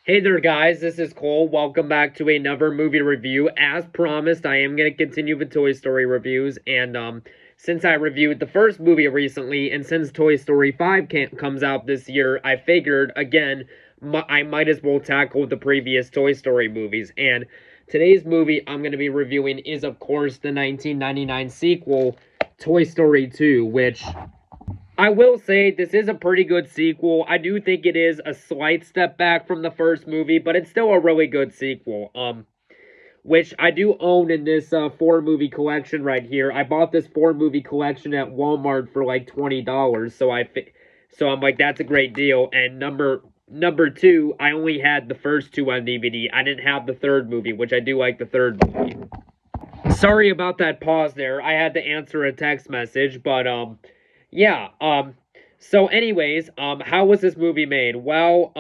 Hey there, guys. This is Cole. Welcome back to another movie review. As promised, I am going to continue with Toy Story reviews. And since I reviewed the first movie recently, and since Toy Story 5 comes out this year, I figured, again, I might as well tackle the previous Toy Story movies. And today's movie I'm going to be reviewing is, of course, the 1999 sequel, Toy Story 2, which I will say this is a pretty good sequel. I do think it is a slight step back from the first movie, but it's still a really good sequel. Which I do own in this four movie collection right here. I bought this four movie collection at Walmart for like $20, so I'm like, that's a great deal. And number two, I only had the first two on DVD. I didn't have the third movie, which I do like the third movie. Sorry about that pause there. I had to answer a text message, but yeah. So anyways, how was this movie made? Well,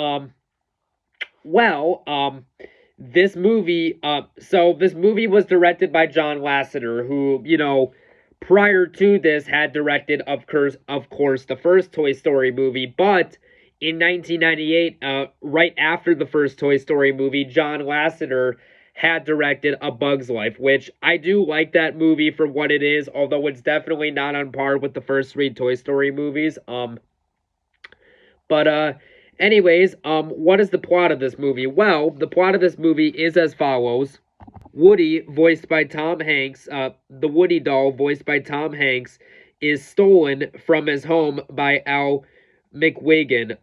this movie was directed by John Lasseter, who, prior to this had directed, of course, the first Toy Story movie, but in 1998, right after the first Toy Story movie, John Lasseter had directed A Bug's Life, which I do like that movie for what it is, although it's definitely not on par with the first three Toy Story movies. But anyways, what is the plot of this movie? Well, the plot of this movie is as follows. Woody, voiced by Tom Hanks, the Woody doll, voiced by Tom Hanks, is stolen from his home by Al McWigan,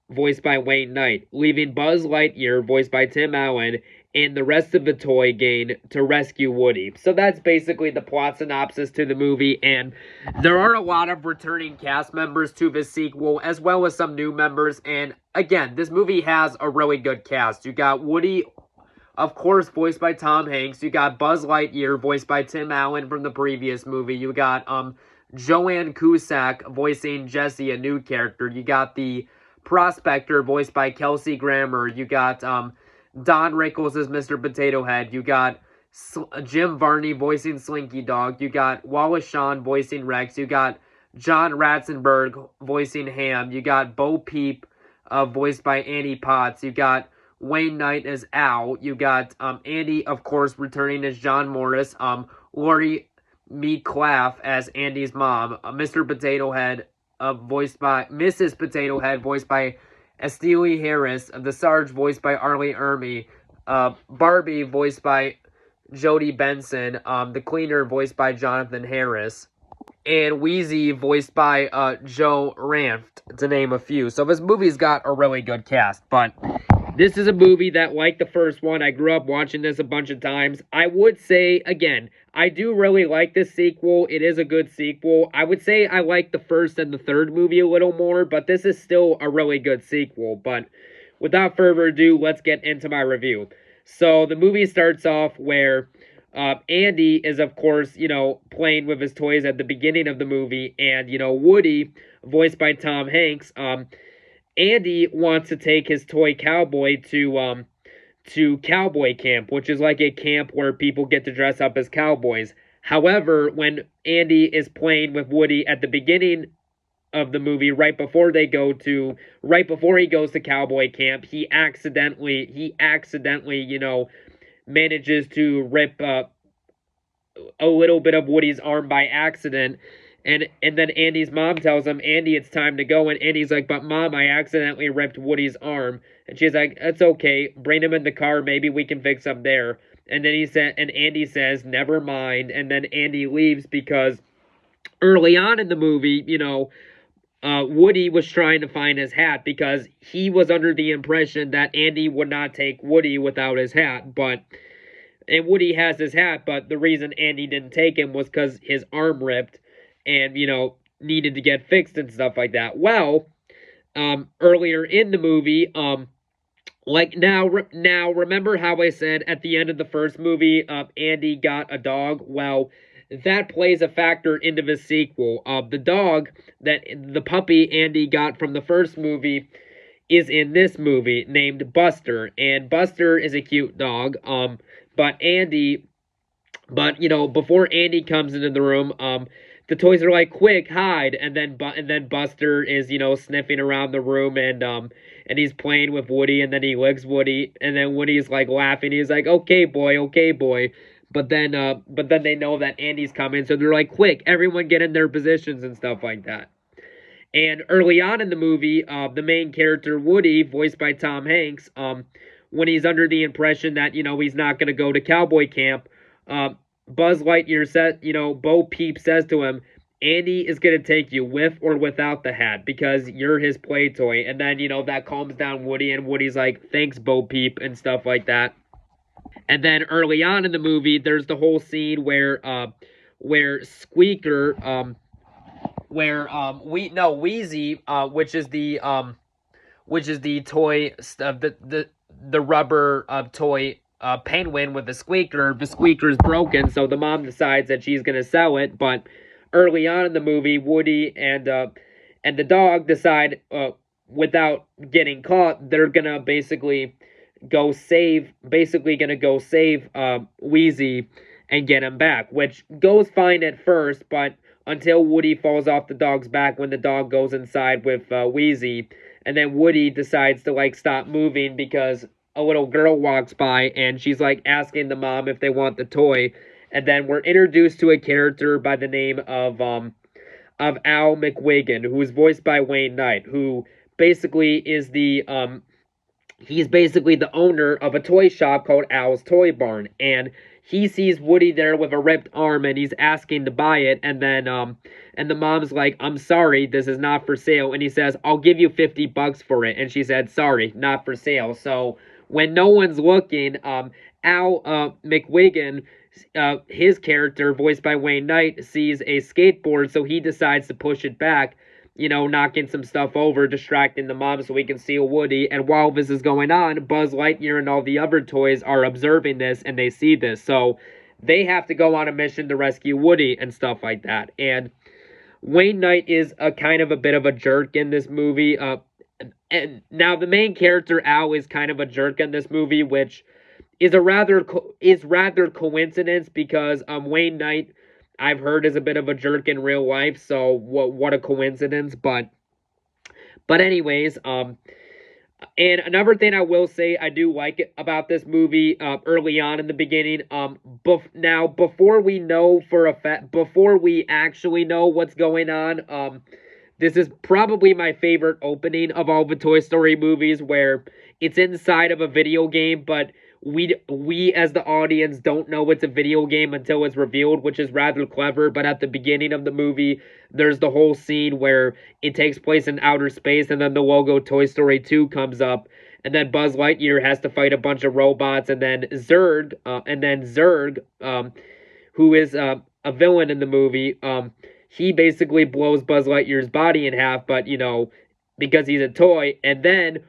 voiced by Wayne Knight, leaving Buzz Lightyear, voiced by Tim Allen, and the rest of the toy gang to rescue Woody. So that's basically the plot synopsis to the movie, and there are a lot of returning cast members to this sequel, as well as some new members, and again, this movie has a really good cast. You got Woody, of course, voiced by Tom Hanks. You got Buzz Lightyear, voiced by Tim Allen from the previous movie. You got Joanne Cusack voicing Jessie, a new character. You got the Prospector, voiced by Kelsey Grammer. You got Don Rickles as Mr. Potato Head. You got Jim Varney voicing Slinky Dog. You got Wallace Shawn voicing Rex. You got John Ratzenberg voicing Ham. You got Bo Peep, voiced by Annie Potts. You got Wayne Knight as Al. You got Andy, of course, returning as John Morris. Lori Mead Claff as Andy's mom. Mr. Potato Head, voiced by Mrs. Potato Head, voiced by Estelle Harris. The Sarge, voiced by Arlie Ermy. Barbie, voiced by Jodie Benson. The Cleaner, voiced by Jonathan Harris. And Wheezy, voiced by Joe Ranft, to name a few. So this movie's got a really good cast, but this is a movie that, like the first one, I grew up watching this a bunch of times. I would say, again, I do really like this sequel. It is a good sequel. I would say I like the first and the third movie a little more, but this is still a really good sequel. But without further ado, let's get into my review. So the movie starts off where Andy is, of course, playing with his toys at the beginning of the movie, and, Woody, voiced by Tom Hanks, Andy wants to take his toy cowboy to cowboy camp, which is like a camp where people get to dress up as cowboys. However, when Andy is playing with Woody at the beginning of the movie, right before he goes to cowboy camp, he accidentally, manages to rip a little bit of Woody's arm by accident. And then Andy's mom tells him, Andy, it's time to go. And Andy's like, but Mom, I accidentally ripped Woody's arm. And she's like, it's okay. Bring him in the car. Maybe we can fix him there. And then Andy says, never mind. And then Andy leaves because early on in the movie, Woody was trying to find his hat because he was under the impression that Andy would not take Woody without his hat. And Woody has his hat, but the reason Andy didn't take him was because his arm ripped and, needed to get fixed and stuff like that. Well, earlier in the movie, remember how I said at the end of the first movie, Andy got a dog? Well, that plays a factor into the sequel. The puppy Andy got from the first movie is in this movie, named Buster, and Buster is a cute dog, but before Andy comes into the room, the toys are like, quick, hide, and then Buster is, sniffing around the room, and and he's playing with Woody, and then he licks Woody, and then Woody's like laughing. He's like, "Okay, boy, okay, boy." But then they know that Andy's coming, so they're like, "Quick, everyone get in their positions," and stuff like that. And early on in the movie, the main character Woody, voiced by Tom Hanks, when he's under the impression that he's not going to go to cowboy camp, uh, Buzz Lightyear said, Bo Peep says to him, "Andy is going to take you with or without the hat because you're his play toy." And then that calms down Woody, and Woody's like, "Thanks, Bo Peep," and stuff like that. And then early on in the movie, there's the whole scene where Squeaker where we no Wheezy, which is the toy the rubber toy penguin with the squeaker. The squeaker's broken, so the mom decides that she's gonna sell it. But early on in the movie, Woody and the dog decide, without getting caught, they're gonna go save Wheezy and get him back, which goes fine at first, but until Woody falls off the dog's back when the dog goes inside with Wheezy, and then Woody decides to stop moving because a little girl walks by and she's asking the mom if they want the toy, and then we're introduced to a character by the name of Al McWiggin, who is voiced by Wayne Knight, who basically is he's basically the owner of a toy shop called Al's Toy Barn, and he sees Woody there with a ripped arm, and he's asking to buy it, and then and the mom's like, "I'm sorry, this is not for sale," and he says, "I'll give you $50 for it," and she said, "Sorry, not for sale." So when no one's looking, Al McWiggin, his character voiced by Wayne Knight, sees a skateboard, so he decides to push it back, knocking some stuff over, distracting the mom so we can steal Woody. And while this is going on, Buzz Lightyear and all the other toys are observing this, and they see this. So they have to go on a mission to rescue Woody and stuff like that. And Wayne Knight is a kind of a bit of a jerk in this movie. And now the main character, Al, is kind of a jerk in this movie, which is rather coincidence because Wayne Knight, I've heard, is a bit of a jerk in real life, so what a coincidence. But anyways, and another thing I will say I do like about this movie, early on in the beginning, now before we know for a fact, before we actually know what's going on, this is probably my favorite opening of all the Toy Story movies, where it's inside of a video game, but we as the audience don't know it's a video game until it's revealed, which is rather clever. But at the beginning of the movie, there's the whole scene where it takes place in outer space, and then the logo Toy Story 2 comes up, and then Buzz Lightyear has to fight a bunch of robots, and then Zurg, who is a villain in the movie, he basically blows Buzz Lightyear's body in half, but because he's a toy, and then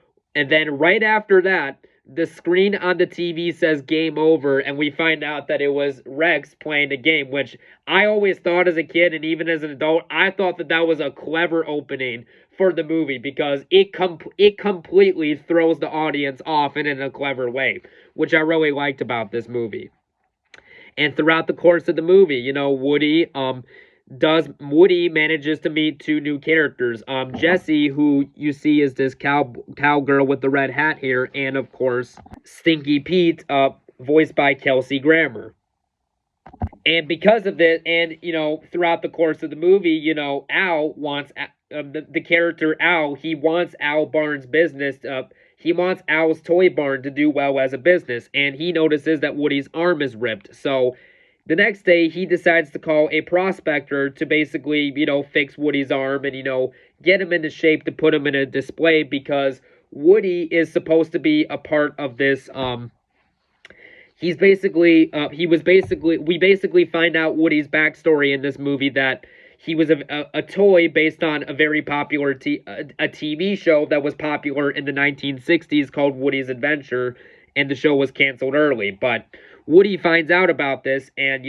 right after that, the screen on the TV says "Game Over," and we find out that it was Rex playing the game, which I always thought as a kid, and even as an adult, I thought that was a clever opening for the movie, because it completely throws the audience off and in a clever way, which I really liked about this movie. And throughout the course of the movie, Woody manages to meet two new characters. Jessie, who you see is this cowgirl with the red hat here, and of course Stinky Pete, voiced by Kelsey Grammer. And because of this, and throughout the course of the movie, Al wants the character Al. He wants Al Barnes' business. He wants Al's Toy Barn to do well as a business, and he notices that Woody's arm is ripped. So the next day, he decides to call a prospector to basically, fix Woody's arm and, get him into shape to put him in a display, because Woody is supposed to be a part of this. We basically find out Woody's backstory in this movie, that he was a toy based on a very popular a TV show that was popular in the 1960s called Woody's Adventure, and the show was canceled early. But Woody finds out about this, and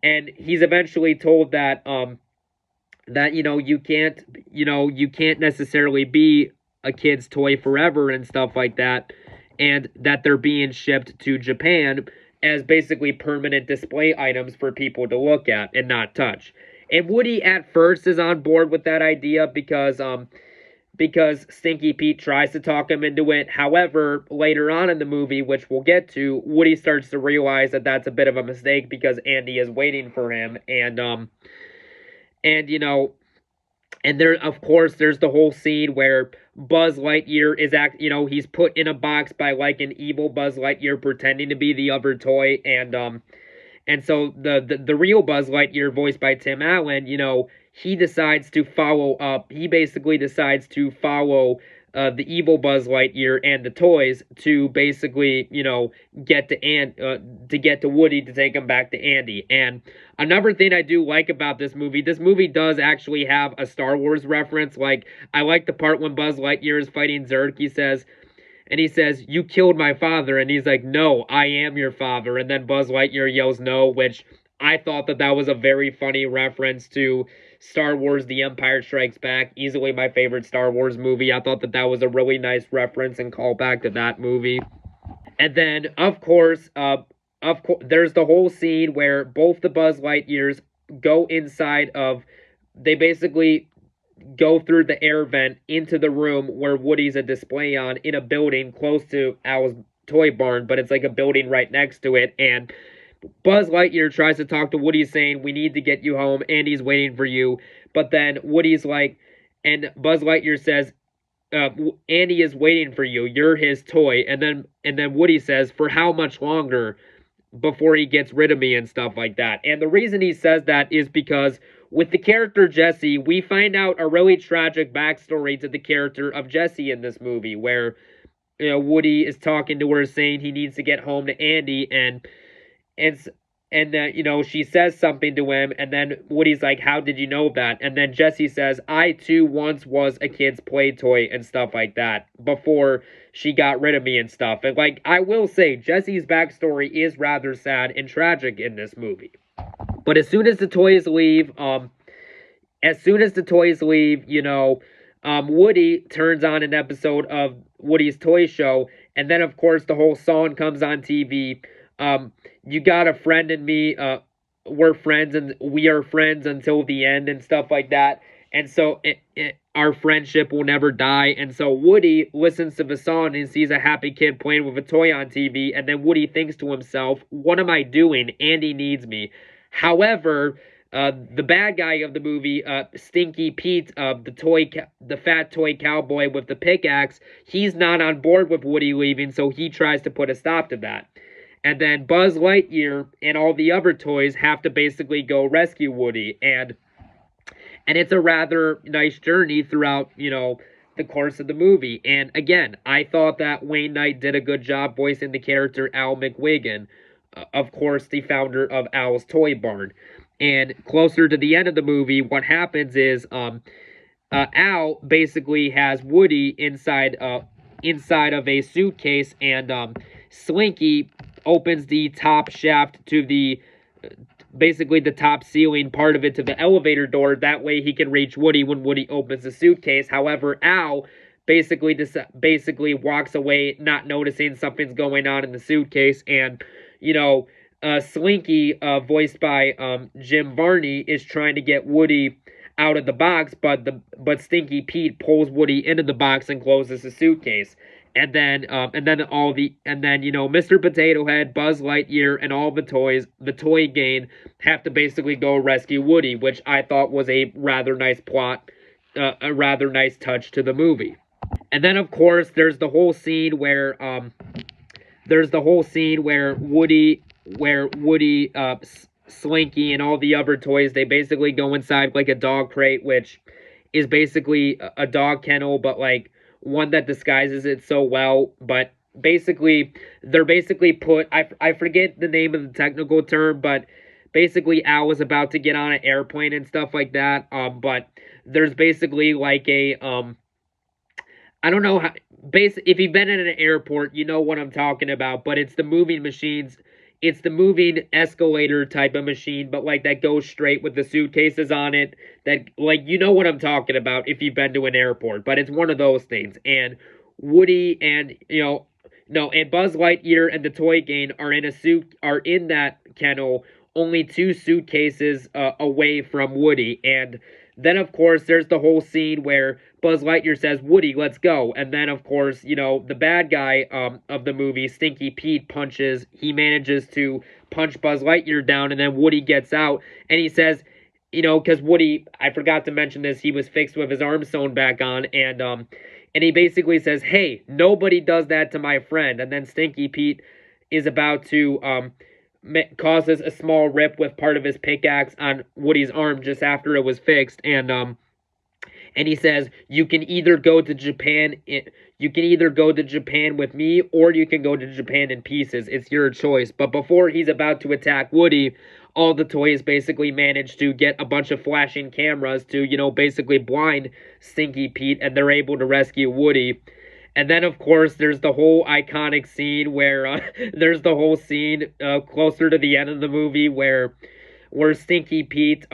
and he's eventually told that you can't necessarily be a kid's toy forever and stuff like that, and that they're being shipped to Japan as basically permanent display items for people to look at and not touch. And Woody at first is on board with that idea, because because Stinky Pete tries to talk him into it. However, later on in the movie, which we'll get to, Woody starts to realize that that's a bit of a mistake because Andy is waiting for him, and you know, and there, of course, there's the whole scene where Buzz Lightyear is he's put in a box by like an evil Buzz Lightyear pretending to be the other toy, and so the real Buzz Lightyear, voiced by Tim Allen, he decides to follow up. He basically decides to follow the evil Buzz Lightyear and the toys to basically, get to get to Woody to take him back to Andy. And another thing I do like about this movie does actually have a Star Wars reference. Like, I like the part when Buzz Lightyear is fighting Zurg. He says, "You killed my father," and he's like, "No, I am your father." And then Buzz Lightyear yells no, which I thought that was a very funny reference to Star Wars The Empire Strikes Back, easily my favorite Star Wars movie. I thought that was a really nice reference and callback to that movie. And then, of course, there's the whole scene where both the Buzz Lightyears go inside of, they basically go through the air vent into the room where Woody's a display on in a building close to Al's toy barn, but it's like a building right next to it. And Buzz Lightyear tries to talk to Woody, saying, "We need to get you home. Andy's waiting for you." But then Woody's like, and Buzz Lightyear says, "Andy is waiting for you. You're his toy." And then Woody says, "For how much longer before he gets rid of me," and stuff like that. And the reason he says that is because with the character Jessie, we find out a really tragic backstory to the character of Jessie in this movie, where Woody is talking to her, saying he needs to get home to Andy, and she says something to him, and then Woody's like, "How did you know that?" And then Jessie says, "I too once was a kid's play toy," and stuff like that, before she got rid of me and stuff. And like, I will say, Jessie's backstory is rather sad and tragic in this movie. But as soon as the toys leave, Woody turns on an episode of Woody's Toy Show, and then of course the whole song comes on TV. "You got a friend in me, we're friends and we are friends until the end," and stuff like that. And so our friendship will never die. And so Woody listens to the song and sees a happy kid playing with a toy on TV. And then Woody thinks to himself, "What am I doing? Andy needs me." However, the bad guy of the movie, Stinky Pete, the fat toy cowboy with the pickaxe, he's not on board with Woody leaving, so he tries to put a stop to that. And then Buzz Lightyear and all the other toys have to basically go rescue Woody. And it's a rather nice journey throughout, the course of the movie. And again, I thought that Wayne Knight did a good job voicing the character Al McWiggin, of course, the founder of Al's Toy Barn. And closer to the end of the movie, what happens is Al basically has Woody inside of a suitcase, and Slinky opens the top shaft to basically the top ceiling part of it to the elevator door. That way he can reach Woody when Woody opens the suitcase. However, Al basically walks away, not noticing something's going on in the suitcase. And, Slinky, voiced by Jim Varney, is trying to get Woody out of the box, but Stinky Pete pulls Woody into the box and closes the suitcase. And then Mr. Potato Head, Buzz Lightyear, and all the toys, the toy gang, have to basically go rescue Woody, which I thought was a rather nice plot, a rather nice touch to the movie. And then, of course, there's the whole scene where Woody, Slinky, and all the other toys, they basically go inside like a dog crate, which is basically a dog kennel, but like one that disguises it so well. But basically, they're basically put, I forget the name of the technical term, but basically Al was about to get on an airplane and stuff like that. But there's basically like a, I don't know how, if you've been in an airport, you know what I'm talking about, but it's the moving machines. It's the moving escalator type of machine, but like that goes straight with the suitcases on it. That, like, you know what I'm talking about if you've been to an airport, but it's one of those things. And Woody and, and Buzz Lightyear and the toy gang are in that kennel, only 2 suitcases away from Woody. And Then, of course, there's the whole scene where Buzz Lightyear says, Woody, let's go. And then, of course, you know, the bad guy of the movie, Stinky Pete, he manages to punch Buzz Lightyear down, and then Woody gets out, and he says, you know, because Woody, I forgot to mention this, he was fixed with his arm sewn back on, and he basically says, hey, nobody does that to my friend. And then Stinky Pete is about to causes a small rip with part of his pickaxe on Woody's arm just after it was fixed, and he says, you can either go to Japan with me, or you can go to Japan in pieces. It's your choice. But before he's about to attack Woody, all the toys basically manage to get a bunch of flashing cameras to, you know, basically blind Stinky Pete, and they're able to rescue Woody. And then, of course, there's the whole iconic scene where closer to the end of the movie where Stinky Pete,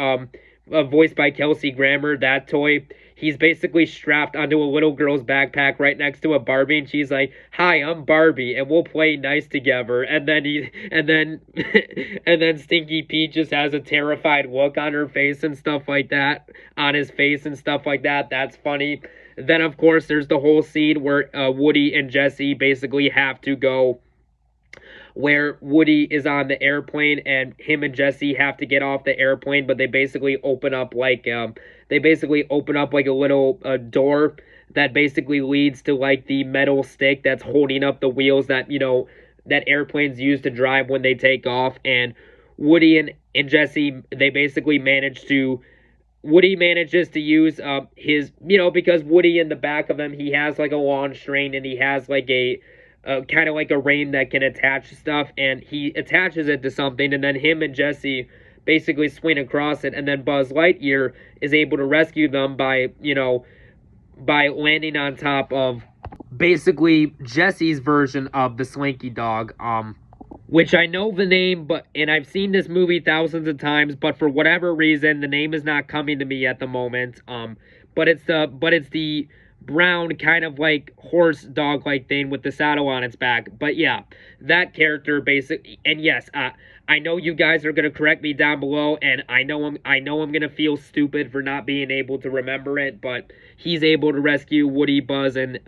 voiced by Kelsey Grammer, that toy, he's basically strapped onto a little girl's backpack right next to a Barbie, and she's like, "Hi, I'm Barbie, and we'll play nice together." And then and then Stinky Pete just has a terrified look on her face and stuff like that, on his face and stuff like that. That's funny. Then, of course, there's the whole scene where Woody and Jesse basically have to go, where Woody is on the airplane and him and Jesse have to get off the airplane, but they basically open up like a little door that basically leads to like the metal stick that's holding up the wheels that, you know, that airplanes use to drive when they take off. And Woody and Jesse, they basically Woody manages to use his, you know, because Woody in the back of him, he has like a long string, and he has like a kind of like a rein that can attach stuff, and he attaches it to something, and then him and Jesse basically swing across it, and then Buzz Lightyear is able to rescue them by landing on top of basically Jesse's version of the Slinky Dog, which I know the name, and I've seen this movie thousands of times, but for whatever reason, the name is not coming to me at the moment. But it's the brown kind of like horse dog like thing with the saddle on its back. But yeah, that character basically, and yes, I know you guys are gonna correct me down below, and I know I'm gonna feel stupid for not being able to remember it, but he's able to rescue Woody, Buzz, and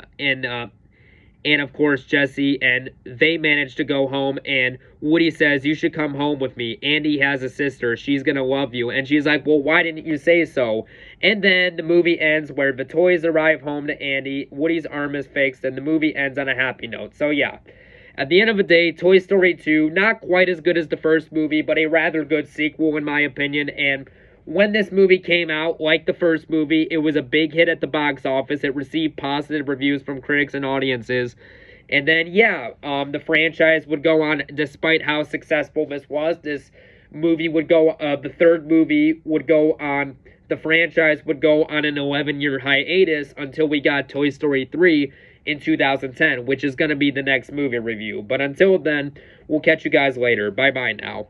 of course Jesse, and they manage to go home, and Woody says, you should come home with me. Andy has a sister. She's gonna love you. And she's like, well, why didn't you say so? And then the movie ends where the toys arrive home to Andy, Woody's arm is fixed, and the movie ends on a happy note. So yeah, at the end of the day, Toy Story 2, not quite as good as the first movie, but a rather good sequel in my opinion. And when this movie came out, like the first movie, it was a big hit at the box office. It received positive reviews from critics and audiences. And then, yeah, the franchise would go on, despite how successful this was. This movie would go, the third movie would go on, the franchise would go on an 11-year hiatus until we got Toy Story 3 in 2010, which is going to be the next movie review. But until then, we'll catch you guys later. Bye-bye now.